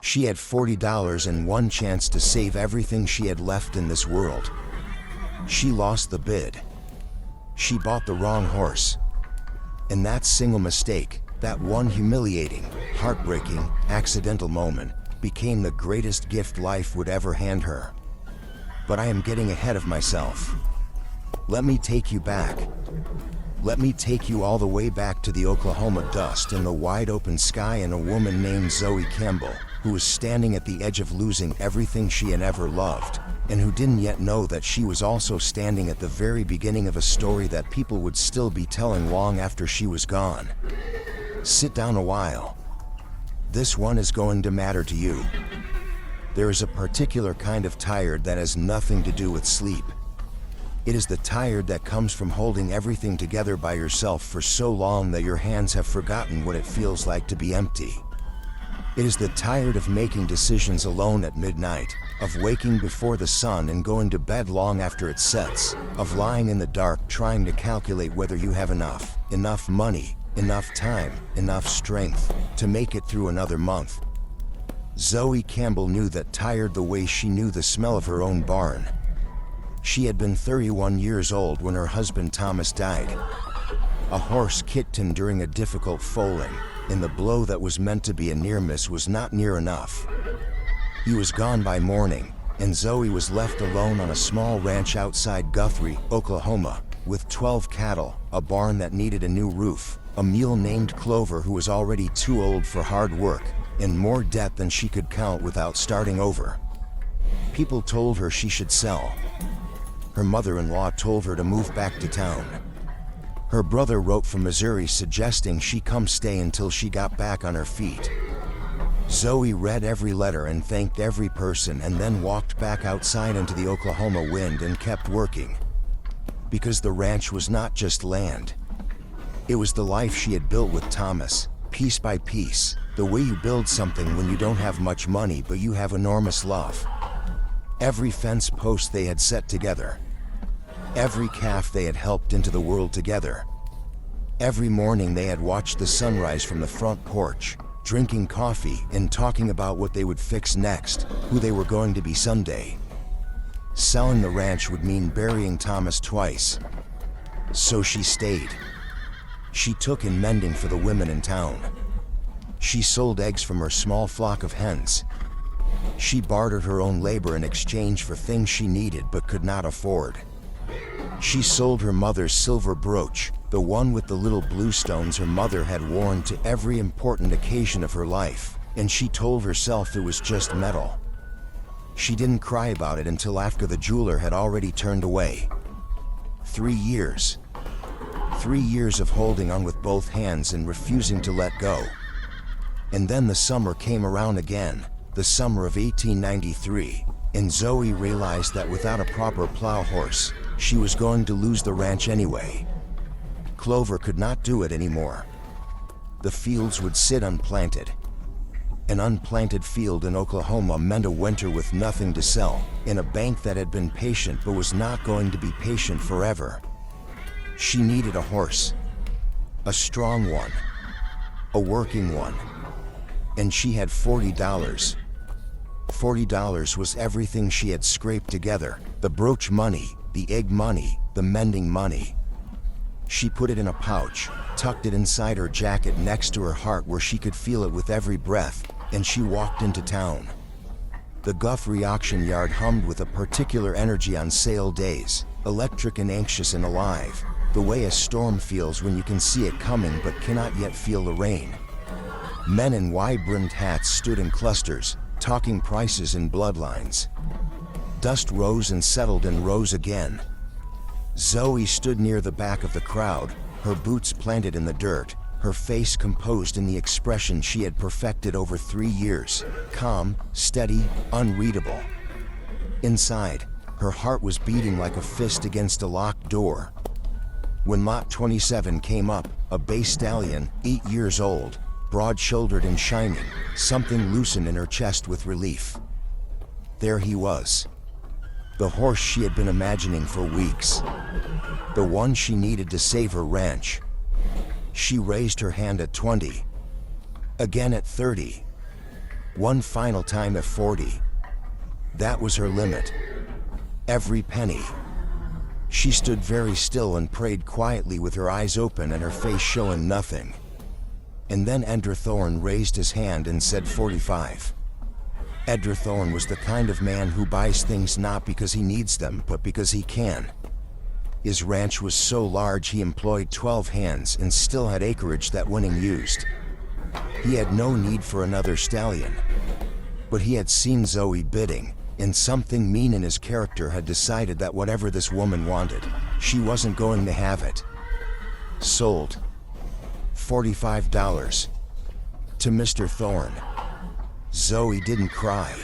She had $40 and one chance to save everything she had left in this world. She lost the bid. She bought the wrong horse. And that single mistake, that one humiliating, heartbreaking, accidental moment, became the greatest gift life would ever hand her. But I am getting ahead of myself. Let me take you back. Let me take you all the way back to the Oklahoma dust and the wide open sky and a woman named Zoe Campbell, who was standing at the edge of losing everything she had ever loved, and who didn't yet know that she was also standing at the very beginning of a story that people would still be telling long after she was gone. Sit down a while. This one is going to matter to you. There is a particular kind of tired that has nothing to do with sleep. It is the tired that comes from holding everything together by yourself for so long that your hands have forgotten what it feels like to be empty. It is the tired of making decisions alone at midnight, of waking before the sun and going to bed long after it sets, of lying in the dark trying to calculate whether you have enough money, enough time, enough strength to make it through another month. Zoe Campbell knew that tired the way she knew the smell of her own barn. She had been 31 years old when her husband Thomas died. A horse kicked him during a difficult foaling, and the blow that was meant to be a near miss was not near enough. He was gone by morning, and Zoe was left alone on a small ranch outside Guthrie, Oklahoma, with 12 cattle, a barn that needed a new roof, a mule named Clover who was already too old for hard work, and more debt than she could count without starting over. People told her she should sell. Her mother-in-law told her to move back to town. Her brother wrote from Missouri suggesting she come stay until she got back on her feet. Zoe read every letter and thanked every person and then walked back outside into the Oklahoma wind and kept working. Because the ranch was not just land. It was the life she had built with Thomas, piece by piece, the way you build something when you don't have much money but you have enormous love. Every fence post they had set together. Every calf they had helped into the world together. Every morning they had watched the sunrise from the front porch, drinking coffee and talking about what they would fix next, who they were going to be someday. Selling the ranch would mean burying Thomas twice. So she stayed. She took in mending for the women in town. She sold eggs from her small flock of hens. She bartered her own labor in exchange for things she needed but could not afford. She sold her mother's silver brooch, the one with the little blue stones her mother had worn to every important occasion of her life, and she told herself it was just metal. She didn't cry about it until after the jeweler had already turned away. 3 years. 3 years of holding on with both hands and refusing to let go. And then the summer came around again, the summer of 1893, and Zoe realized that without a proper plow horse, she was going to lose the ranch anyway. Clover could not do it anymore. The fields would sit unplanted. An unplanted field in Oklahoma meant a winter with nothing to sell, in a bank that had been patient but was not going to be patient forever. She needed a horse. A strong one. A working one. And she had $40. $40 was everything she had scraped together, the brooch money, the egg money, the mending money. She put it in a pouch, tucked it inside her jacket next to her heart where she could feel it with every breath, and she walked into town. The Guthrie auction yard hummed with a particular energy on sale days, electric and anxious and alive, the way a storm feels when you can see it coming but cannot yet feel the rain. Men in wide-brimmed hats stood in clusters, talking prices and bloodlines. Dust rose and settled and rose again. Zoe stood near the back of the crowd, her boots planted in the dirt, her face composed in the expression she had perfected over 3 years, calm, steady, unreadable. Inside, her heart was beating like a fist against a locked door. When Lot 27 came up, a bay stallion, 8 years old, broad-shouldered and shining, something loosened in her chest with relief. There he was. The horse she had been imagining for weeks. The one she needed to save her ranch. She raised her hand at 20. Again at 30. One final time at 40. That was her limit. Every penny. She stood very still and prayed quietly with her eyes open and her face showing nothing. And then Edgar Thorne raised his hand and said 45. Edgar Thorne was the kind of man who buys things not because he needs them, but because he can. His ranch was so large he employed 12 hands and still had acreage that Winning used. He had no need for another stallion. But he had seen Zoe bidding, and something mean in his character had decided that whatever this woman wanted, she wasn't going to have it. Sold. $45. To Mr. Thorne. Zoe didn't cry.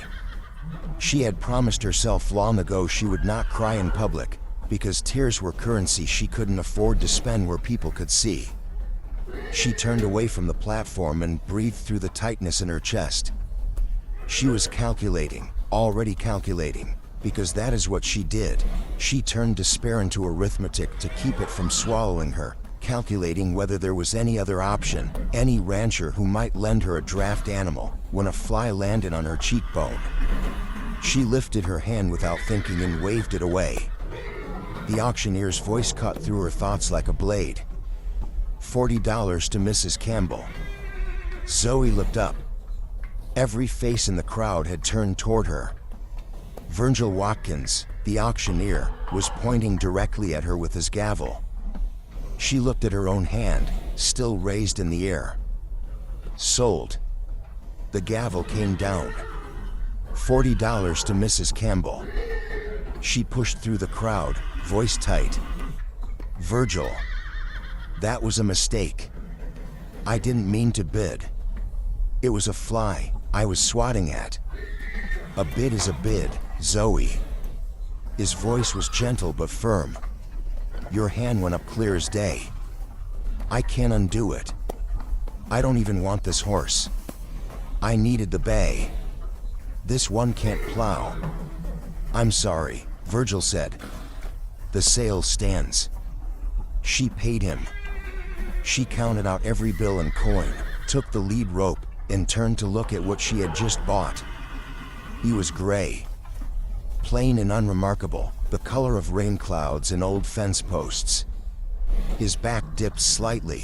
She had promised herself long ago she would not cry in public, because tears were currency she couldn't afford to spend where people could see. She turned away from the platform and breathed through the tightness in her chest. She was calculating, already calculating, because that is what she did. She turned despair into arithmetic to keep it from swallowing her, calculating whether there was any other option, any rancher who might lend her a draft animal, when a fly landed on her cheekbone. She lifted her hand without thinking and waved it away. The auctioneer's voice cut through her thoughts like a blade. $40 to Mrs. Campbell. Zoe looked up. Every face in the crowd had turned toward her. Virgil Watkins, the auctioneer, was pointing directly at her with his gavel. She looked at her own hand, still raised in the air. Sold. The gavel came down. $40 to Mrs. Campbell. She pushed through the crowd, voice tight. Virgil. That was a mistake. I didn't mean to bid. It was a fly I was swatting at. A bid is a bid, Zoe. His voice was gentle but firm. Your hand went up clear as day. I can't undo it. I don't even want this horse. I needed the bay. This one can't plow. I'm sorry, Virgil said. The sale stands. She paid him. She counted out every bill and coin, took the lead rope, and turned to look at what she had just bought. He was gray. Plain and unremarkable, the color of rain clouds and old fence posts. His back dipped slightly.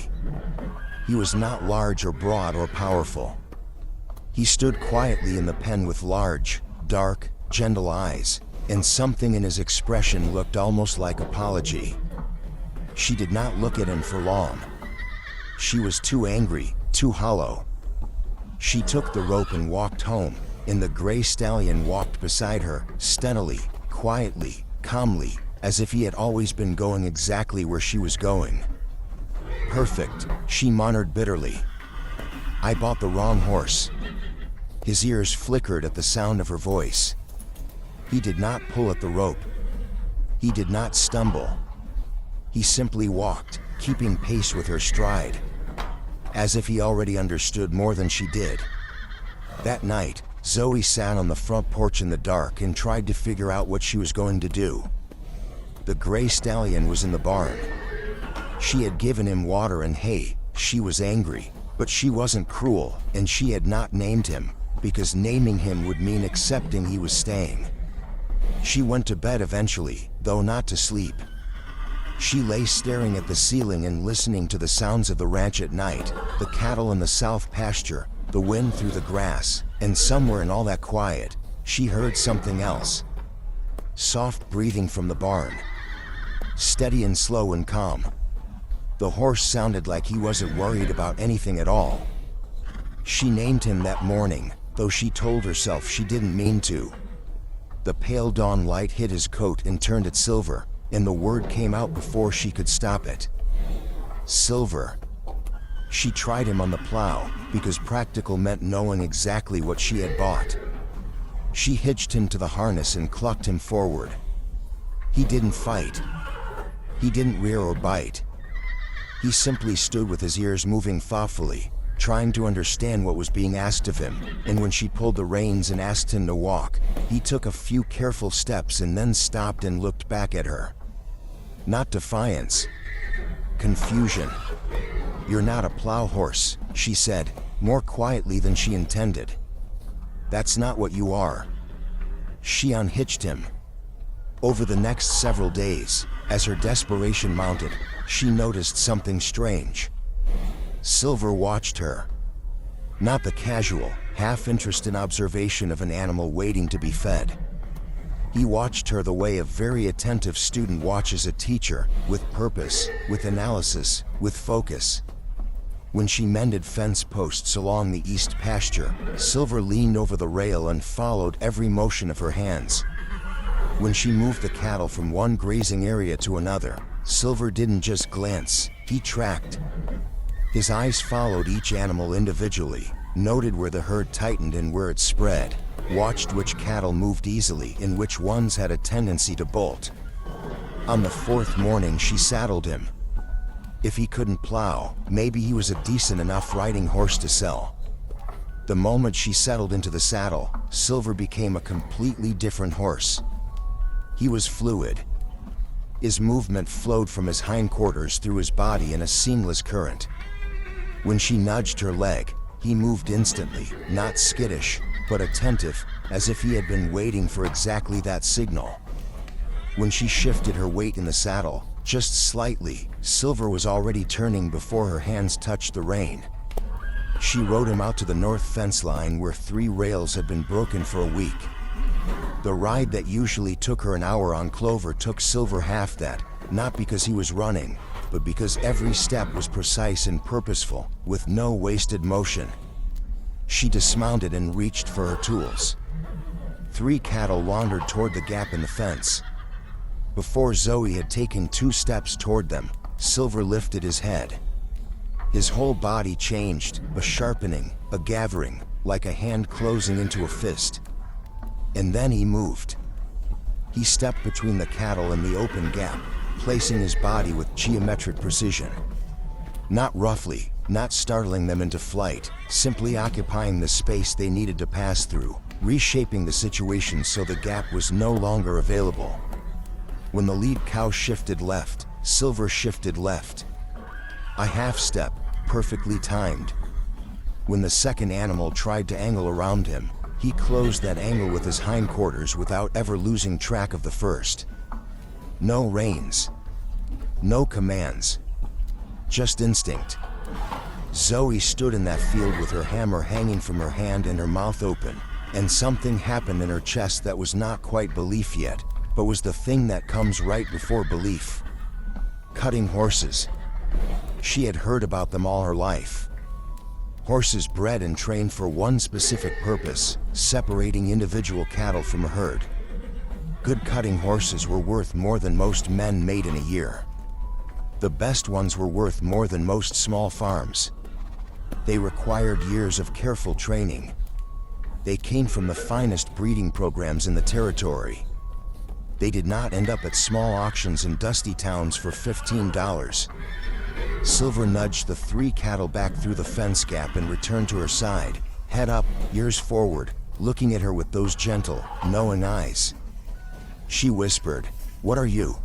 He was not large or broad or powerful. He stood quietly in the pen with large, dark, gentle eyes, and something in his expression looked almost like apology. She did not look at him for long. She was too angry, too hollow. She took the rope and walked home, and the gray stallion walked beside her, steadily, quietly, calmly, as if he had always been going exactly where she was going. Perfect, she murmured bitterly. I bought the wrong horse. His ears flickered at the sound of her voice. He did not pull at the rope. He did not stumble. He simply walked, keeping pace with her stride, as if he already understood more than she did. That night, Zoe sat on the front porch in the dark and tried to figure out what she was going to do. The gray stallion was in the barn. She had given him water and hay. She was angry, but she wasn't cruel, and she had not named him, because naming him would mean accepting he was staying. She went to bed eventually, though not to sleep. She lay staring at the ceiling and listening to the sounds of the ranch at night, the cattle in the south pasture, the wind through the grass, and somewhere in all that quiet, she heard something else. Soft breathing from the barn. Steady and slow and calm. The horse sounded like he wasn't worried about anything at all. She named him that morning, though she told herself she didn't mean to. The pale dawn light hit his coat and turned it silver, and the word came out before she could stop it. Silver. She tried him on the plow, because practical meant knowing exactly what she had bought. She hitched him to the harness and clucked him forward. He didn't fight. He didn't rear or bite. He simply stood with his ears moving thoughtfully, trying to understand what was being asked of him, and when she pulled the reins and asked him to walk, he took a few careful steps and then stopped and looked back at her. Not defiance. Confusion. You're not a plow horse, she said, more quietly than she intended. That's not what you are." She unhitched him. Over the next several days, as her desperation mounted, she noticed something strange. Silver watched her. Not the casual, half-interested observation of an animal waiting to be fed. He watched her the way a very attentive student watches a teacher, with purpose, with analysis, with focus. When she mended fence posts along the east pasture, Silver leaned over the rail and followed every motion of her hands. When she moved the cattle from one grazing area to another, Silver didn't just glance, he tracked. His eyes followed each animal individually, noted where the herd tightened and where it spread, watched which cattle moved easily and which ones had a tendency to bolt. On the fourth morning, she saddled him. If he couldn't plow, maybe he was a decent enough riding horse to sell. The moment she settled into the saddle, Silver became a completely different horse. He was fluid. His movement flowed from his hindquarters through his body in a seamless current. When she nudged her leg, he moved instantly, not skittish, but attentive, as if he had been waiting for exactly that signal. When she shifted her weight in the saddle, just slightly, Silver was already turning before her hands touched the rein. She rode him out to the north fence line where 3 rails had been broken for a week. The ride that usually took her an hour on clover took Silver half that, not because he was running, but because every step was precise and purposeful, with no wasted motion. She dismounted and reached for her tools. 3 cattle wandered toward the gap in the fence. Before Zoe had taken 2 steps toward them, Silver lifted his head. His whole body changed, a sharpening, a gathering, like a hand closing into a fist. And then he moved. He stepped between the cattle and the open gap, placing his body with geometric precision. Not roughly, not startling them into flight, simply occupying the space they needed to pass through, reshaping the situation so the gap was no longer available. When the lead cow shifted left, Silver shifted left. A half step, perfectly timed. When the second animal tried to angle around him, he closed that angle with his hindquarters without ever losing track of the first. No reins. No commands. Just instinct. Zoe stood in that field with her hammer hanging from her hand and her mouth open, and something happened in her chest that was not quite belief yet, but was the thing that comes right before belief. Cutting horses. She had heard about them all her life. Horses bred and trained for one specific purpose, separating individual cattle from a herd. Good cutting horses were worth more than most men made in a year. The best ones were worth more than most small farms. They required years of careful training. They came from the finest breeding programs in the territory. They did not end up at small auctions in dusty towns for $15. Silver nudged the 3 cattle back through the fence gap and returned to her side, head up, ears forward, looking at her with those gentle, knowing eyes. She whispered, "What are you?"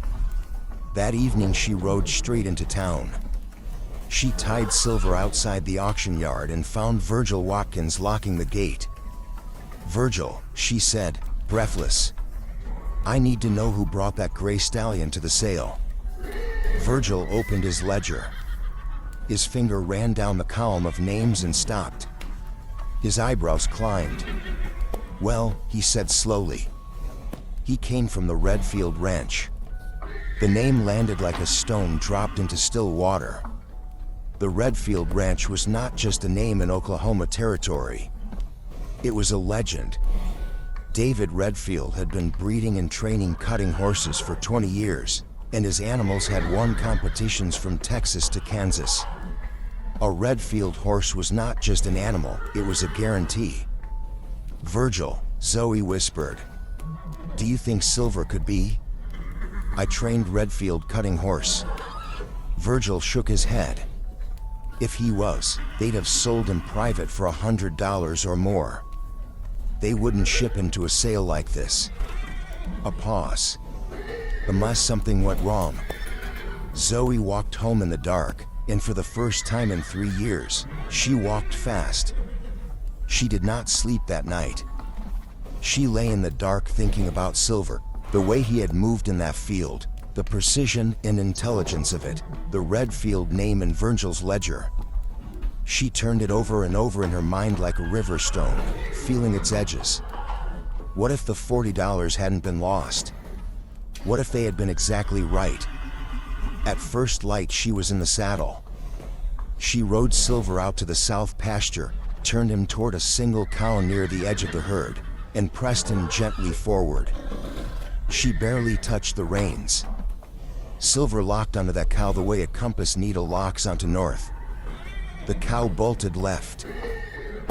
That evening she rode straight into town. She tied Silver outside the auction yard and found Virgil Watkins locking the gate. "Virgil," she said, breathless, "I need to know who brought that gray stallion to the sale." Virgil opened his ledger. His finger ran down the column of names and stopped. His eyebrows climbed. "Well," he said slowly, "he came from the Redfield Ranch." The name landed like a stone dropped into still water. The Redfield Ranch was not just a name in Oklahoma Territory. It was a legend. David Redfield had been breeding and training cutting horses for 20 years, and his animals had won competitions from Texas to Kansas. A Redfield horse was not just an animal, it was a guarantee. "Virgil," Zoe whispered, "do you think Silver could be?" "I trained Redfield cutting horse." Virgil shook his head. "If he was, they'd have sold him private for $100 or more. They wouldn't ship him to a sale like this." A pause. Unless something went wrong. Zoe walked home in the dark, and for the first time in 3 years, she walked fast. She did not sleep that night. She lay in the dark thinking about Silver, the way he had moved in that field, the precision and intelligence of it, the Redfield name in Virgil's ledger. She turned it over and over in her mind like a river stone, feeling its edges. What if the $40 hadn't been lost? What if they had been exactly right? At first light she was in the saddle. She rode Silver out to the south pasture, turned him toward a single cow near the edge of the herd, and pressed him gently forward. She barely touched the reins. Silver locked onto that cow the way a compass needle locks onto north. The cow bolted left.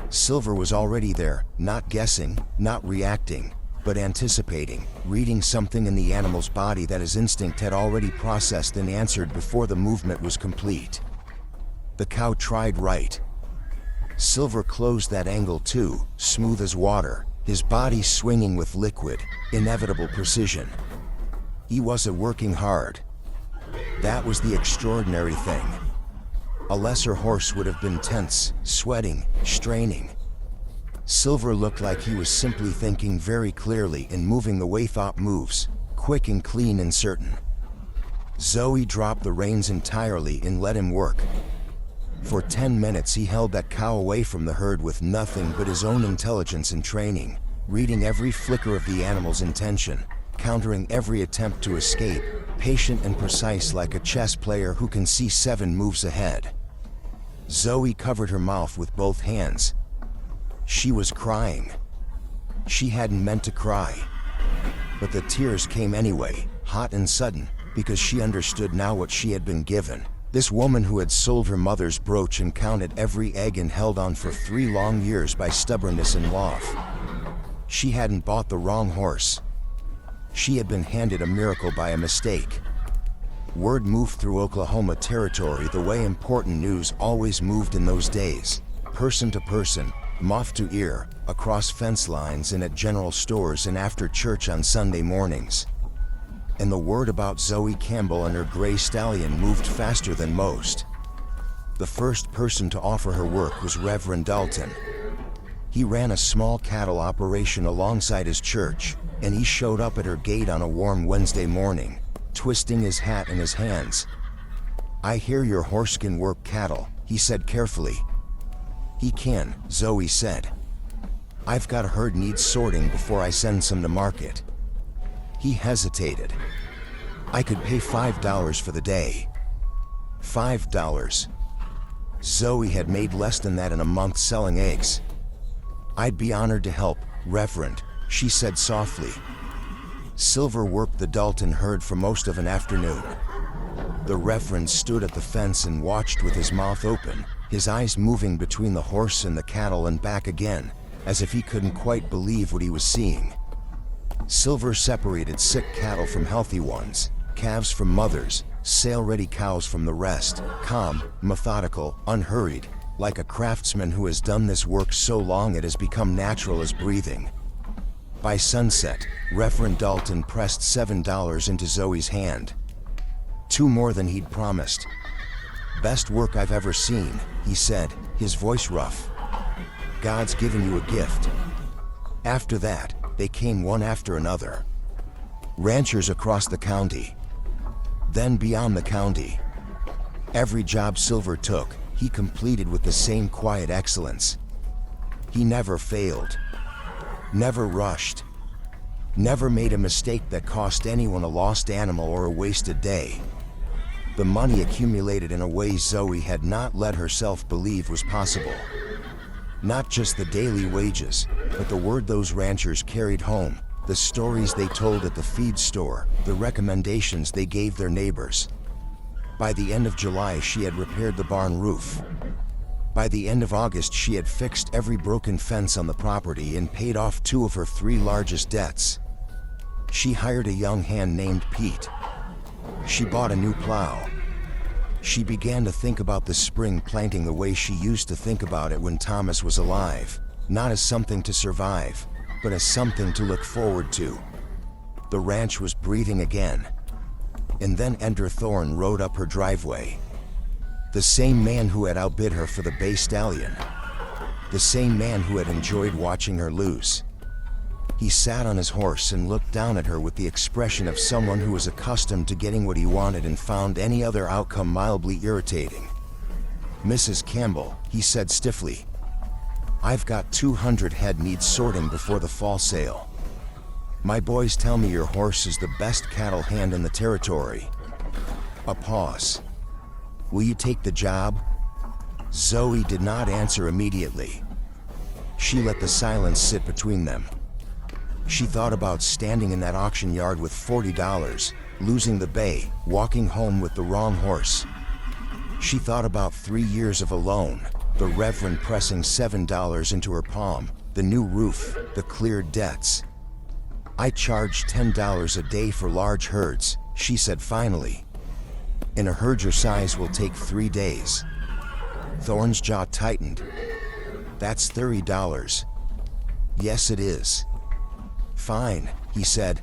Silver was already there, not guessing, not reacting, but anticipating, reading something in the animal's body that his instinct had already processed and answered before the movement was complete. The cow tried right. Silver closed that angle too, smooth as water, his body swinging with liquid, inevitable precision. He wasn't working hard. That was the extraordinary thing. A lesser horse would have been tense, sweating, straining. Silver looked like he was simply thinking very clearly and moving the way thought moves, quick and clean and certain. Zoe dropped the reins entirely and let him work. For 10 minutes he held that cow away from the herd with nothing but his own intelligence and training, reading every flicker of the animal's intention, countering every attempt to escape, patient and precise like a chess player who can see 7 moves ahead. Zoe covered her mouth with both hands. She was crying. She hadn't meant to cry. But the tears came anyway, hot and sudden, because she understood now what she had been given. This woman who had sold her mother's brooch and counted every egg and held on for 3 long years by stubbornness and love. She hadn't bought the wrong horse. She had been handed a miracle by a mistake. Word moved through Oklahoma territory the way important news always moved in those days, person to person, moth to ear, across fence lines and at general stores and after church on Sunday mornings. And the word about Zoe Campbell and her gray stallion moved faster than most. The first person to offer her work was Reverend Dalton. He ran a small cattle operation alongside his church, and he showed up at her gate on a warm Wednesday morning, twisting his hat in his hands. "I hear your horse can work cattle," he said carefully. "He can," Zoe said. "I've got a herd needs sorting before I send some to market." He hesitated. "I could pay $5 for the day." $5. Zoe had made less than that in a month selling eggs. "I'd be honored to help, Reverend," she said softly. Silver worked the Dalton herd for most of an afternoon. The Reverend stood at the fence and watched with his mouth open, his eyes moving between the horse and the cattle and back again, as if he couldn't quite believe what he was seeing. Silver separated sick cattle from healthy ones, calves from mothers, sale-ready cows from the rest, calm, methodical, unhurried, like a craftsman who has done this work so long it has become natural as breathing. By sunset, Reverend Dalton pressed $7 into Zoe's hand. 2 more than he'd promised. "Best work I've ever seen," he said, his voice rough. "God's given you a gift." After that, they came one after another. Ranchers across the county. Then beyond the county. Every job Silver took, he completed with the same quiet excellence. He never failed. Never rushed. Never made a mistake that cost anyone a lost animal or a wasted day. The money accumulated in a way Zoe had not let herself believe was possible. Not just the daily wages, but the word those ranchers carried home, the stories they told at the feed store, the recommendations they gave their neighbors. By the end of July, she had repaired the barn roof. By the end of August, she had fixed every broken fence on the property and paid off 2 of her 3 largest debts. She hired a young hand named Pete. She bought a new plow. She began to think about the spring planting the way she used to think about it when Thomas was alive, not as something to survive, but as something to look forward to. The ranch was breathing again. And then Ender Thorne rode up her driveway. The same man who had outbid her for the bay stallion. The same man who had enjoyed watching her lose. He sat on his horse and looked down at her with the expression of someone who was accustomed to getting what he wanted and found any other outcome mildly irritating. "Mrs. Campbell," he said stiffly, "I've got 200 head need sorting before the fall sale. My boys tell me your horse is the best cattle hand in the territory." A pause. "Will you take the job?" Zoe did not answer immediately. She let the silence sit between them. She thought about standing in that auction yard with $40, losing the bay, walking home with the wrong horse. She thought about 3 years of a loan, the Reverend pressing $7 into her palm, the new roof, the cleared debts. "I charge $10 a day for large herds," she said finally. "And a herd your size will take 3 days. Thorne's jaw tightened. "That's $30. "Yes, it is." "Fine," he said.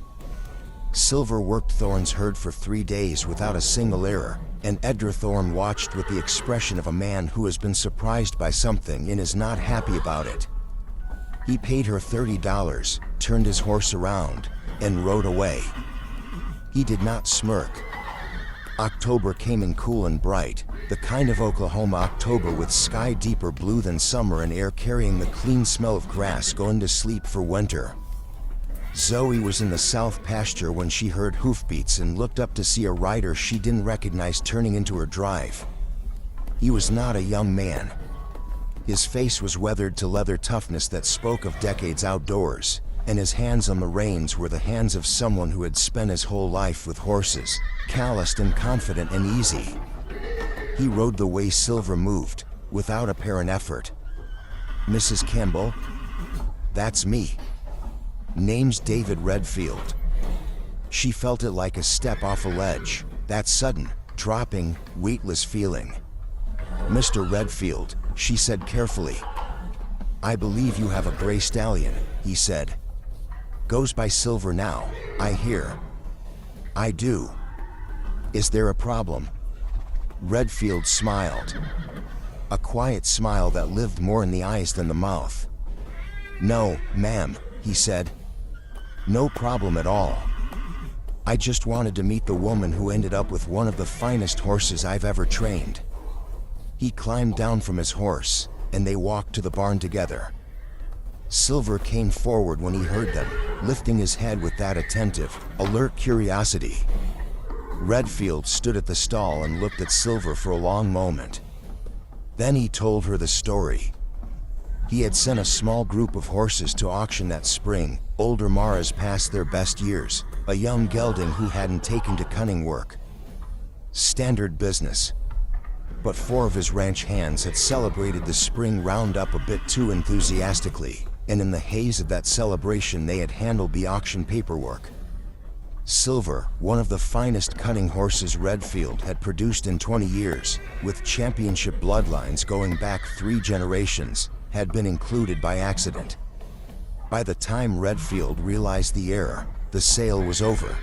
Silver worked Thorne's herd for 3 days without a single error, and Edgar Thorne watched with the expression of a man who has been surprised by something and is not happy about it. He paid her $30, turned his horse around, and rode away. He did not smirk. October came in cool and bright, the kind of Oklahoma October with sky deeper blue than summer and air carrying the clean smell of grass going to sleep for winter. Zoe was in the south pasture when she heard hoofbeats and looked up to see a rider she didn't recognize turning into her drive. He was not a young man. His face was weathered to leather toughness that spoke of decades outdoors, and his hands on the reins were the hands of someone who had spent his whole life with horses, calloused and confident and easy. He rode the way Silver moved, without apparent effort. "Mrs. Campbell?" "That's me. Name's David Redfield." She felt it like a step off a ledge, that sudden, dropping, weightless feeling. "Mr. Redfield," she said carefully. "I believe you have a gray stallion," he said. "Goes by Silver now, I hear." "I do. Is there a problem?" Redfield smiled. A quiet smile that lived more in the eyes than the mouth. "No, ma'am," he said. "No problem at all. I just wanted to meet the woman who ended up with one of the finest horses I've ever trained." He climbed down from his horse, and they walked to the barn together. Silver came forward when he heard them, lifting his head with that attentive, alert curiosity. Redfield stood at the stall and looked at Silver for a long moment. Then he told her the story. He had sent a small group of horses to auction that spring, older Maras past their best years, a young gelding who hadn't taken to cunning work. Standard business. But 4 of his ranch hands had celebrated the spring roundup a bit too enthusiastically, and in the haze of that celebration they had handled the auction paperwork. Silver, one of the finest cunning horses Redfield had produced in 20 years, with championship bloodlines going back 3 generations, had been included by accident. By the time Redfield realized the error, the sale was over.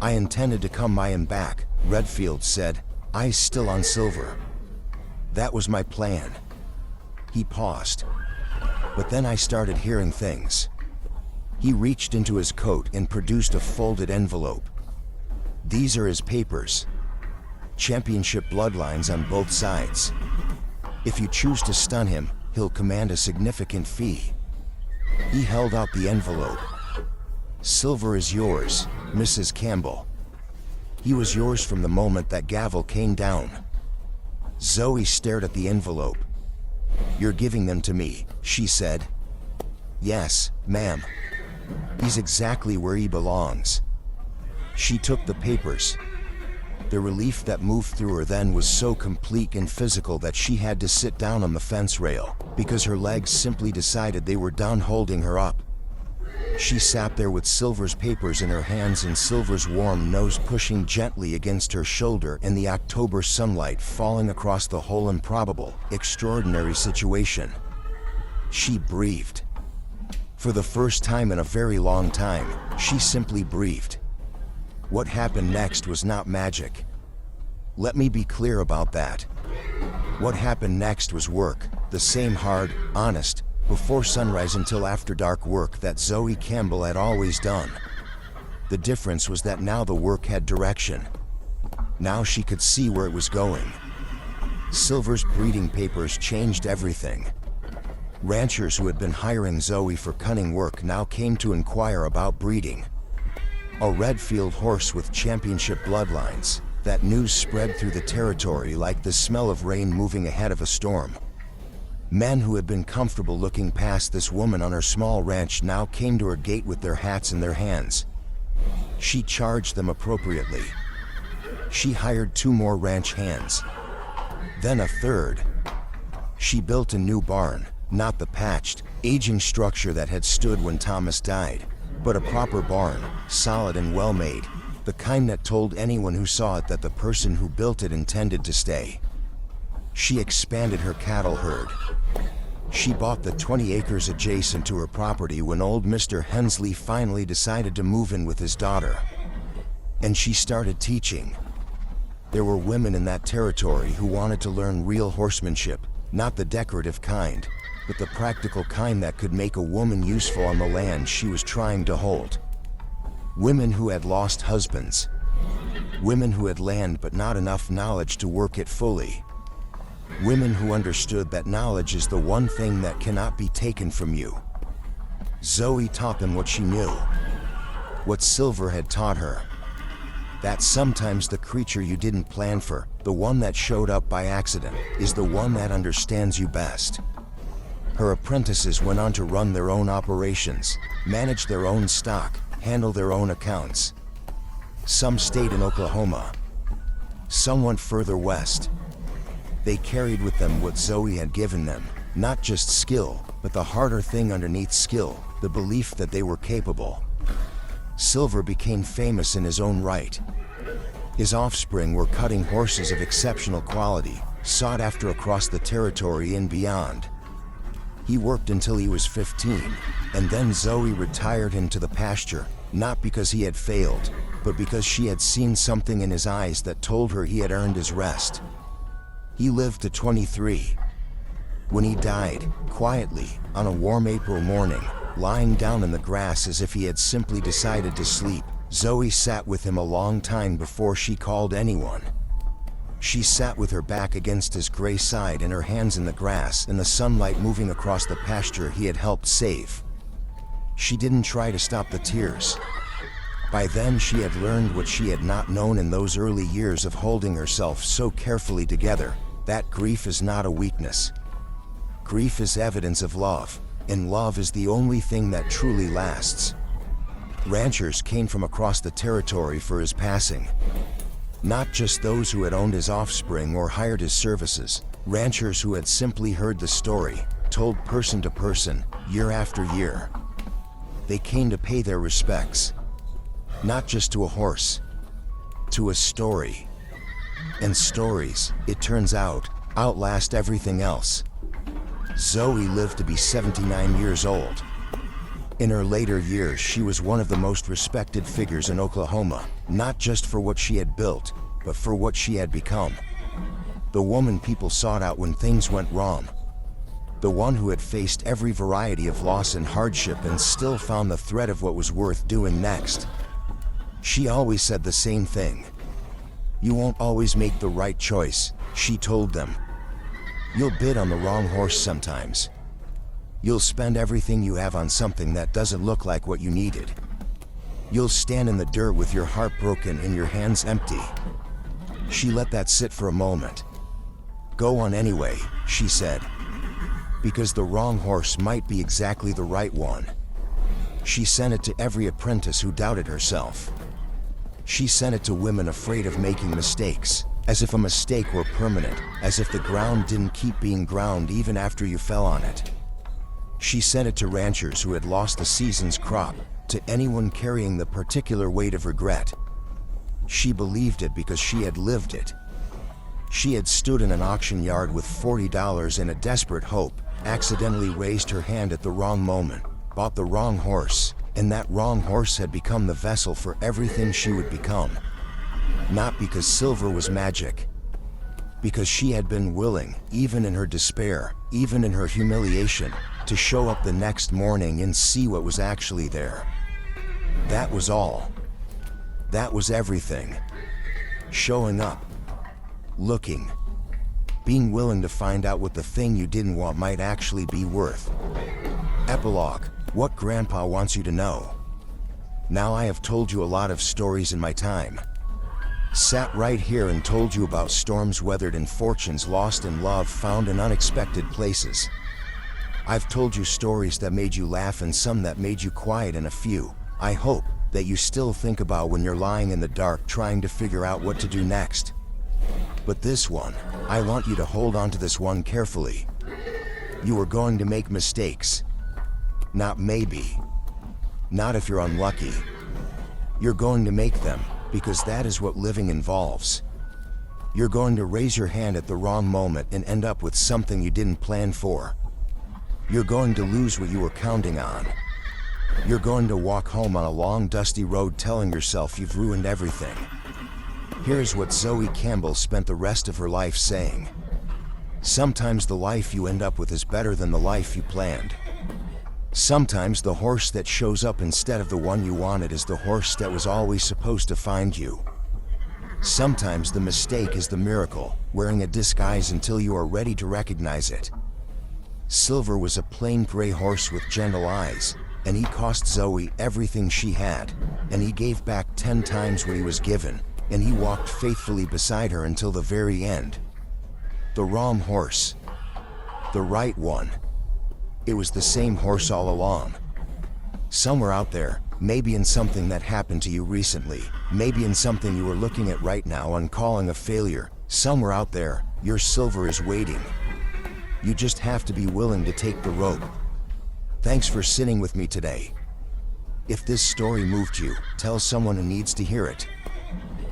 "I intended to come by him back," Redfield said, eyes still on Silver. "That was my plan." He paused. "But then I started hearing things." He reached into his coat and produced a folded envelope. "These are his papers. Championship bloodlines on both sides. If you choose to stun him, he'll command a significant fee." He held out the envelope. "Silver is yours, Mrs. Campbell. He was yours from the moment that gavel came down." Zoe stared at the envelope. "You're giving them to me," she said. "Yes, ma'am. He's exactly where he belongs." She took the papers. The relief that moved through her then was so complete and physical that she had to sit down on the fence rail, because her legs simply decided they were done holding her up. She sat there with Silver's papers in her hands and Silver's warm nose pushing gently against her shoulder and the October sunlight falling across the whole improbable, extraordinary situation. She breathed. For the first time in a very long time, she simply breathed. What happened next was not magic. Let me be clear about that. What happened next was work, the same hard, honest, before sunrise until after dark, work that Zoe Campbell had always done. The difference was that now the work had direction. Now she could see where it was going. Silver's breeding papers changed everything. Ranchers who had been hiring Zoe for cunning work now came to inquire about breeding. A Redfield horse with championship bloodlines. That news spread through the territory like the smell of rain moving ahead of a storm. Men who had been comfortable looking past this woman on her small ranch now came to her gate with their hats in their hands. She charged them appropriately. She hired 2 more ranch hands. Then a third. She built a new barn. Not the patched, aging structure that had stood when Thomas died, but a proper barn, solid and well-made, the kind that told anyone who saw it that the person who built it intended to stay. She expanded her cattle herd. She bought the 20 acres adjacent to her property when old Mr. Hensley finally decided to move in with his daughter. And she started teaching. There were women in that territory who wanted to learn real horsemanship, not the decorative kind, but the practical kind that could make a woman useful on the land she was trying to hold. Women who had lost husbands. Women who had land but not enough knowledge to work it fully. Women who understood that knowledge is the one thing that cannot be taken from you. Zoe taught them what she knew. What Silver had taught her. That sometimes the creature you didn't plan for, the one that showed up by accident, is the one that understands you best. Her apprentices went on to run their own operations, manage their own stock, handle their own accounts. Some stayed in Oklahoma. Some went further west. They carried with them what Zoe had given them, not just skill, but the harder thing underneath skill, the belief that they were capable. Silver became famous in his own right. His offspring were cutting horses of exceptional quality, sought after across the territory and beyond. He worked until he was 15, and then Zoe retired him to the pasture, not because he had failed, but because she had seen something in his eyes that told her he had earned his rest. He lived to 23. When he died, quietly, on a warm April morning, lying down in the grass as if he had simply decided to sleep, Zoe sat with him a long time before she called anyone. She sat with her back against his gray side and her hands in the grass and the sunlight moving across the pasture he had helped save. She didn't try to stop the tears. By then she had learned what she had not known in those early years of holding herself so carefully together, that grief is not a weakness. Grief is evidence of love, and love is the only thing that truly lasts. Ranchers came from across the territory for his passing. Not just those who had owned his offspring or hired his services, ranchers who had simply heard the story, told person to person, year after year. They came to pay their respects. Not just to a horse, to a story. And stories, it turns out, outlast everything else. Zoe lived to be 79 years old. In her later years, she was one of the most respected figures in Oklahoma, not just for what she had built, but for what she had become. The woman people sought out when things went wrong. The one who had faced every variety of loss and hardship and still found the thread of what was worth doing next. She always said the same thing. "You won't always make the right choice," she told them. "You'll bid on the wrong horse sometimes. You'll spend everything you have on something that doesn't look like what you needed. You'll stand in the dirt with your heart broken and your hands empty." She let that sit for a moment. "Go on anyway," she said. Because the wrong horse might be exactly the right one. She sent it to every apprentice who doubted herself. She sent it to women afraid of making mistakes, as if a mistake were permanent, as if the ground didn't keep being ground even after you fell on it. She sent it to ranchers who had lost the season's crop, to anyone carrying the particular weight of regret. She believed it because she had lived it. She had stood in an auction yard with $40 in a desperate hope, accidentally raised her hand at the wrong moment, bought the wrong horse, and that wrong horse had become the vessel for everything she would become. Not because silver was magic. because she had been willing, even in her despair, even in her humiliation, to show up the next morning and see what was actually there. That was all. That was everything. Showing up. Looking. Being willing to find out what the thing you didn't want might actually be worth. Epilogue. What Grandpa wants you to know. Now I have told you a lot of stories in my time. Sat right here and told you about storms weathered and fortunes lost and love found in unexpected places. I've told you stories that made you laugh and some that made you quiet, and a few, I hope, that you still think about when you're lying in the dark trying to figure out what to do next. But this one, I want you to hold on to this one carefully. You are going to make mistakes. Not maybe. Not if you're unlucky. You're going to make them, because that is what living involves. You're going to raise your hand at the wrong moment and end up with something you didn't plan for. You're going to lose what you were counting on. You're going to walk home on a long dusty road telling yourself you've ruined everything. Here's what Zoe Campbell spent the rest of her life saying. Sometimes the life you end up with is better than the life you planned. Sometimes the horse that shows up instead of the one you wanted is the horse that was always supposed to find you. Sometimes the mistake is the miracle, wearing a disguise until you are ready to recognize it. Silver was a plain gray horse with gentle eyes, and he cost Zoe everything she had, and he gave back 10 times what he was given, and he walked faithfully beside her until the very end. The wrong horse. The right one. It was the same horse all along. Somewhere out there, maybe in something that happened to you recently, maybe in something you are looking at right now and calling a failure, somewhere out there, your silver is waiting. You just have to be willing to take the rope. Thanks for sitting with me today. If this story moved you, tell someone who needs to hear it.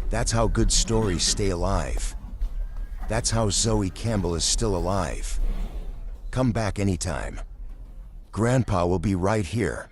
That's how good stories stay alive. That's how Zoe Campbell is still alive. Come back anytime. Grandpa will be right here.